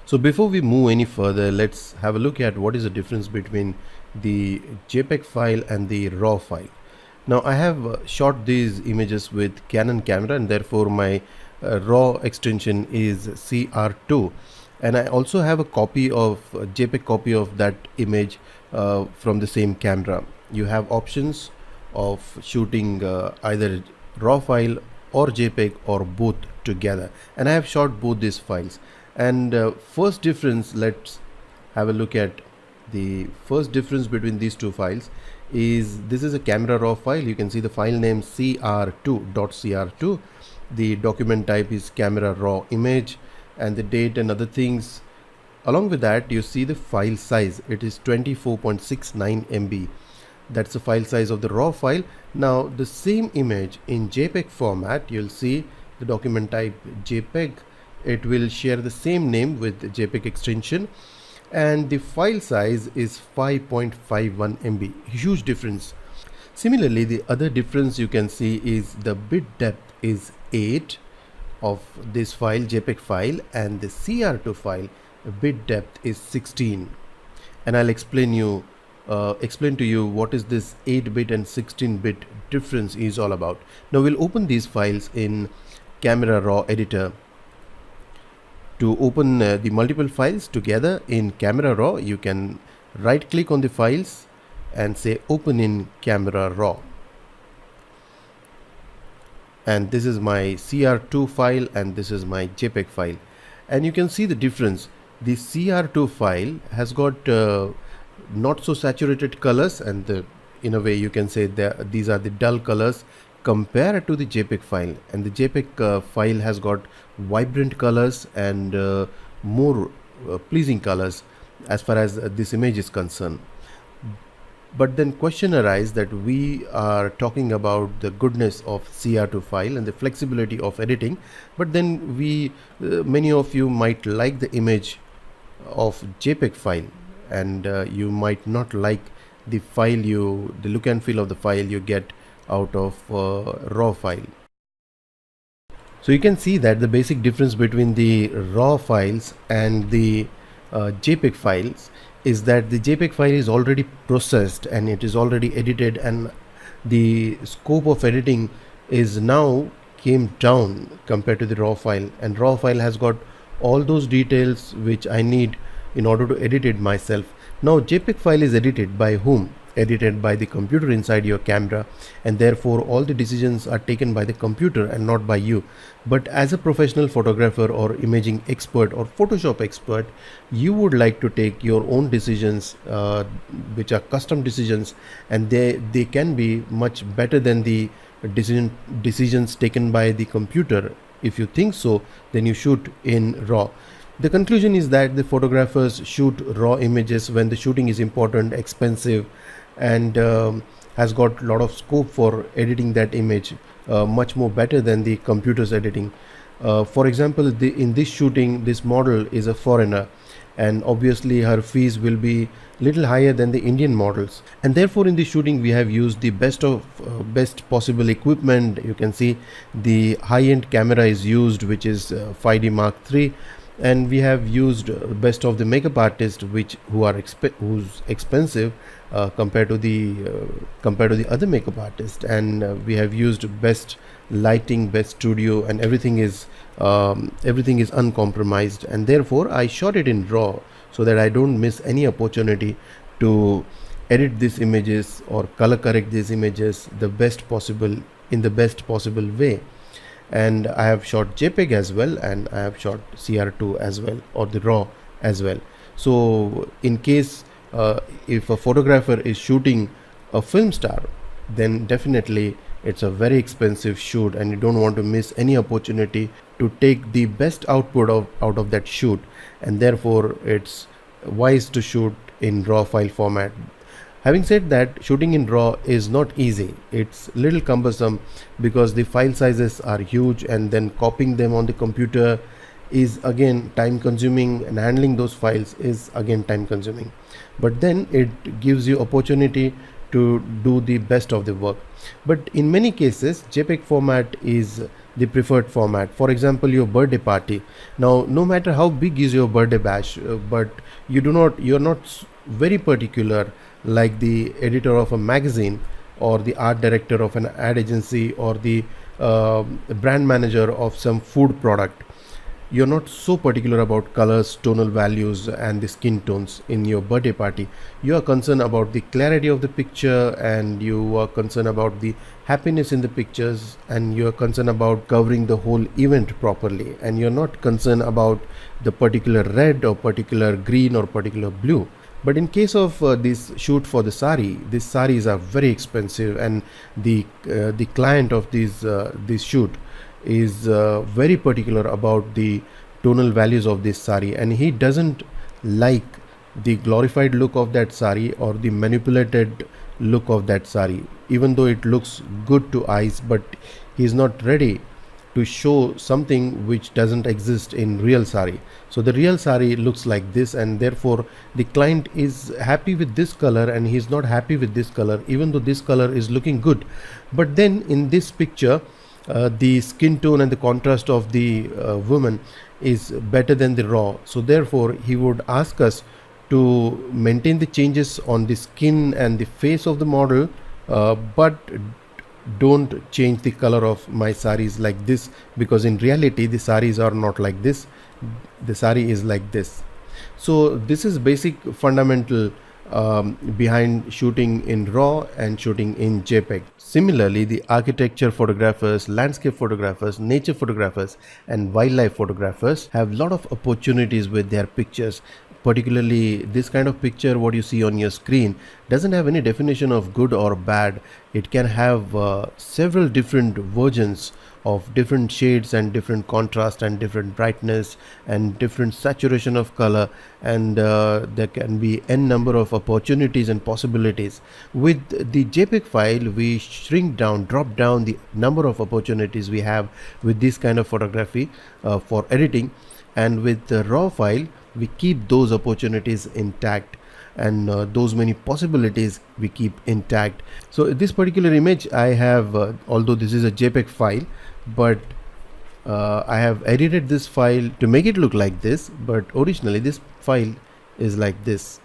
So before we move any further, let's have a look at what is the difference between the JPEG file and the RAW file. Now I have shot these images with Canon camera, and therefore my RAW extension is CR2, and I also have a copy of JPEG copy of that image from the same camera. You have options of shooting either RAW file or JPEG or both together, and I have shot both these files. And first difference, let's have a look at the first difference between these two files. This is a camera raw file. You can see the file name cr2.cr2. The document type is camera raw image, and the date and other things. Along with that, you see the file size. It is 24.69 MB. That's the file size of the raw file. Now the same image in JPEG format, you'll see the document type JPEG. It will share the same name with the JPEG extension, and the file size is 5.51 MB. Huge difference. Similarly, the other difference you can see is the bit depth is 8 of this file, JPEG file, and the CR2 file bit depth is 16. And I'll explain to you what is this 8-bit and 16-bit difference is all about. Now we'll open these files in Camera Raw editor. To open the multiple files together in Camera Raw, you can right click on the files and say open in Camera Raw. And this is my CR2 file and this is my JPEG file, and you can see the difference. The CR2 file has got not so saturated colors, and in a way you can say that these are the dull colors compared to the JPEG file, and the JPEG file has got vibrant colors and more pleasing colors as far as this image is concerned. But then question arises that we are talking about the goodness of CR2 file and the flexibility of editing, but then many of you might like the image of JPEG file, and you might not like the look and feel of the file you get out of raw file. So you can see that the basic difference between the raw files and the JPEG files is that the JPEG file is already processed and it is already edited, and the scope of editing is now came down compared to the raw file, and raw file has got all those details which I need in order to edit it myself. Now JPEG file is edited by whom? Edited by the computer inside your camera, and therefore all the decisions are taken by the computer and not by you. But as a professional photographer or imaging expert or Photoshop expert, you would like to take your own decisions, which are custom decisions, and they can be much better than the decisions taken by the computer. If you think so, then you shoot in raw. The conclusion is that the photographers shoot raw images when the shooting is important, expensive, and has got a lot of scope for editing that image much more better than the computer's editing. For example, in this shooting, this model is a foreigner, and obviously her fees will be little higher than the Indian models, and therefore in this shooting we have used the best possible equipment. You can see the high-end camera is used, which is 5D Mark III, and we have used best of the makeup artists, who's expensive compared to the other makeup artists, and we have used best lighting, best studio, and everything is uncompromised, and therefore I shot it in raw so that I don't miss any opportunity to edit these images or color correct these images in the best possible way. And I have shot JPEG as well, and I have shot CR2 as well, or the raw as well. So in case if a photographer is shooting a film star, then definitely it's a very expensive shoot, and you don't want to miss any opportunity to take the best output out of that shoot, and therefore it's wise to shoot in raw file format. Having said that, shooting in raw is not easy. It's little cumbersome because the file sizes are huge, and then copying them on the computer is again time consuming, and handling those files is again time consuming. But then it gives you opportunity to do the best of the work. But in many cases JPEG format is the preferred format. For example, your birthday party. Now no matter how big is your birthday bash, but you're not very particular like the editor of a magazine or the art director of an ad agency or the brand manager of some food product. You're not so particular about colors, tonal values and the skin tones in your birthday party. You are concerned about the clarity of the picture, and you are concerned about the happiness in the pictures, and you are concerned about covering the whole event properly, and you're not concerned about the particular red or particular green or particular blue. But in case of this shoot for the sari, these saris are very expensive, and the client of this shoot is very particular about the tonal values of this sari, and he doesn't like the glorified look of that sari or the manipulated look of that sari, even though it looks good to eyes, but he is not ready to show something which doesn't exist in real sari. So the real sari looks like this, and therefore the client is happy with this color and he's not happy with this color, even though this color is looking good. But then in this picture, the skin tone and the contrast of the woman is better than the raw. So therefore he would ask us to maintain the changes on the skin and the face of the model, but don't change the color of my saris like this, because in reality the saris are not like this. The sari is like this. So this is basic fundamental behind shooting in RAW and shooting in JPEG. Similarly, the architecture photographers, landscape photographers, nature photographers and wildlife photographers have a lot of opportunities with their pictures. Particularly this kind of picture, what you see on your screen, doesn't have any definition of good or bad. It can have several different versions of different shades and different contrast and different brightness and different saturation of color, and there can be n number of opportunities and possibilities. With the JPEG file, we shrink down, drop down the number of opportunities we have with this kind of photography for editing, and with the RAW file we keep those opportunities intact, and those many possibilities we keep intact. So this particular image I have, although this is a JPEG file, but I have edited this file to make it look like this, but originally this file is like this.